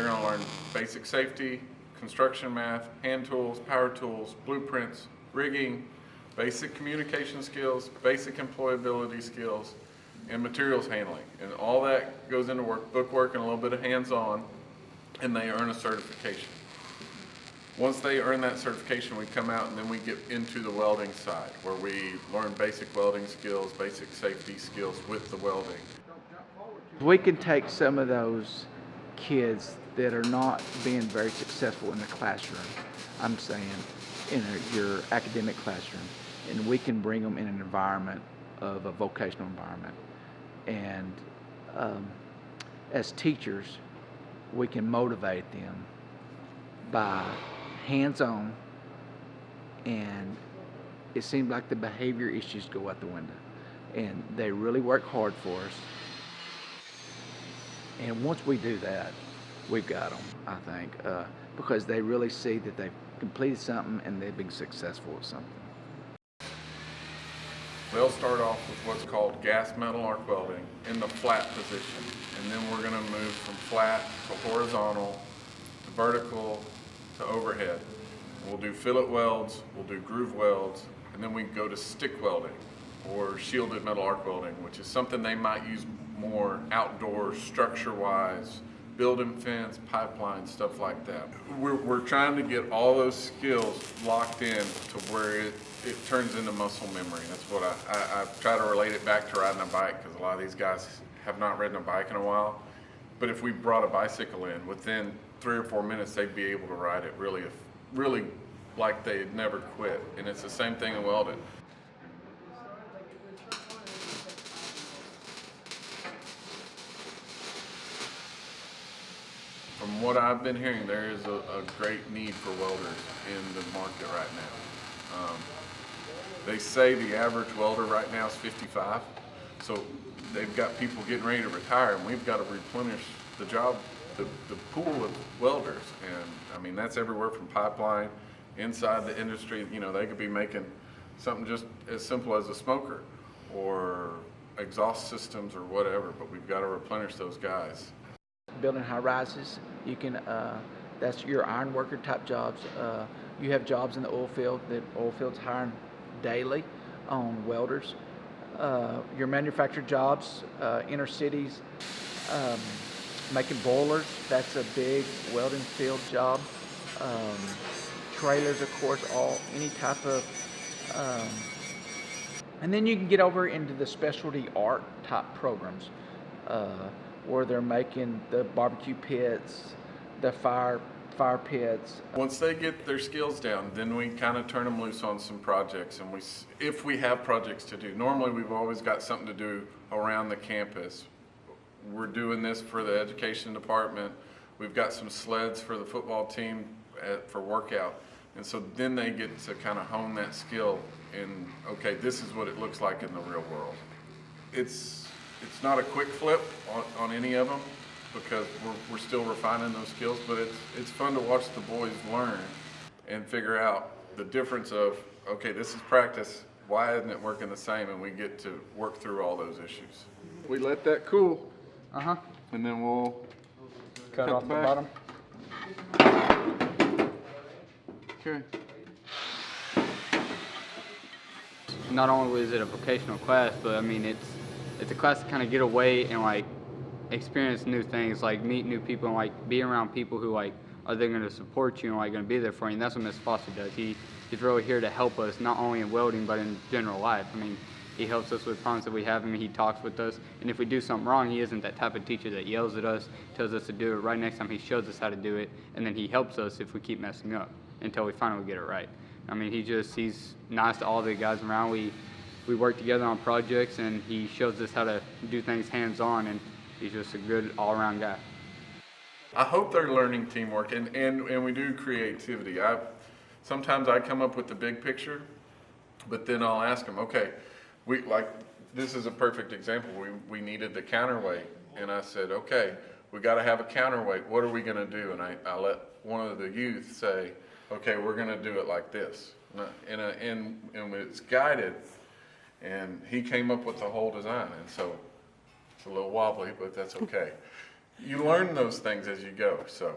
They're going to learn basic safety, construction math, hand tools, power tools, blueprints, rigging, basic communication skills, basic employability skills, and materials handling. And all that goes into book work and a little bit of hands-on, and they earn a certification. Once they earn that certification, we come out and then we get into the welding side, where we learn basic welding skills, basic safety skills with the welding. We can take some of those kids that are not being very successful in the classroom, I'm saying in your academic classroom, and we can bring them in an environment of a vocational environment. And as teachers, we can motivate them by hands-on, and it seems like the behavior issues go out the window, and they really work hard for us. And once we do that, we've got them, I think, because they really see that they've completed something and they've been successful at something. They'll start off with what's called gas metal arc welding in the flat position, and then we're going to move from flat to horizontal to vertical to overhead. We'll do fillet welds, we'll do groove welds, and then we go to stick welding or shielded metal arc welding, which is something they might use more outdoors, structure-wise, building fence, pipeline, stuff like that. We're trying to get all those skills locked in to where it turns into muscle memory. That's what I try to relate it back to riding a bike, because a lot of these guys have not ridden a bike in a while. But if we brought a bicycle in, within 3 or 4 minutes, they'd be able to ride it really like they had never quit. And it's the same thing in welding. From what I've been hearing, there is a great need for welders in the market right now. They say the average welder right now is 55, so they've got people getting ready to retire, and we've got to replenish the pool of welders. And I mean, that's everywhere from pipeline, inside the industry. You know, they could be making something just as simple as a smoker or exhaust systems or whatever, but we've got to replenish those guys. Building high rises, you can, that's your iron worker type jobs. You have jobs in the oil field that oil field's hiring daily on welders. Your manufactured jobs, inner cities, making boilers, that's a big welding field job. Trailers, of course, any type of, and then you can get over into the specialty art type programs, where they're making the barbecue pits, the fire pits. Once they get their skills down, then we kind of turn them loose on some projects, and if we have projects to do. Normally we've always got something to do around the campus. We're doing this for the education department. We've got some sleds for the football team for workout. And so then they get to kind of hone that skill in, okay, this is what it looks like in the real world. It's not a quick flip on any of them, because we're still refining those skills, but it's fun to watch the boys learn and figure out the difference of, okay, this is practice, why isn't it working the same, and we get to work through all those issues. We let that cool, and then we'll cut off the bottom. Okay. Not only is it a vocational class, but I mean it's a class to kind of get away and like experience new things, like meet new people and like be around people who like are they going to support you and like going to be there for you. And that's what Ms. Foster does. He's really here to help us, not only in welding but in general life. I mean, he helps us with problems that we have. I mean, he talks with us, and if we do something wrong, he isn't that type of teacher that yells at us, tells us to do it. Right next time, he shows us how to do it, and then he helps us if we keep messing up until we finally get it right. I mean, he's nice to all the guys around. We work together on projects, and he shows us how to do things hands-on, and he's just a good all-around guy. I hope they're learning teamwork, and we do creativity. Sometimes I come up with the big picture, but then I'll ask them, okay, this is a perfect example. We needed the counterweight, and I said, okay, we got to have a counterweight. What are we going to do? And I let one of the youth say, okay, we're going to do it like this, and it's guided. And he came up with the whole design, and so it's a little wobbly, but that's okay. you learn those things as you go, so.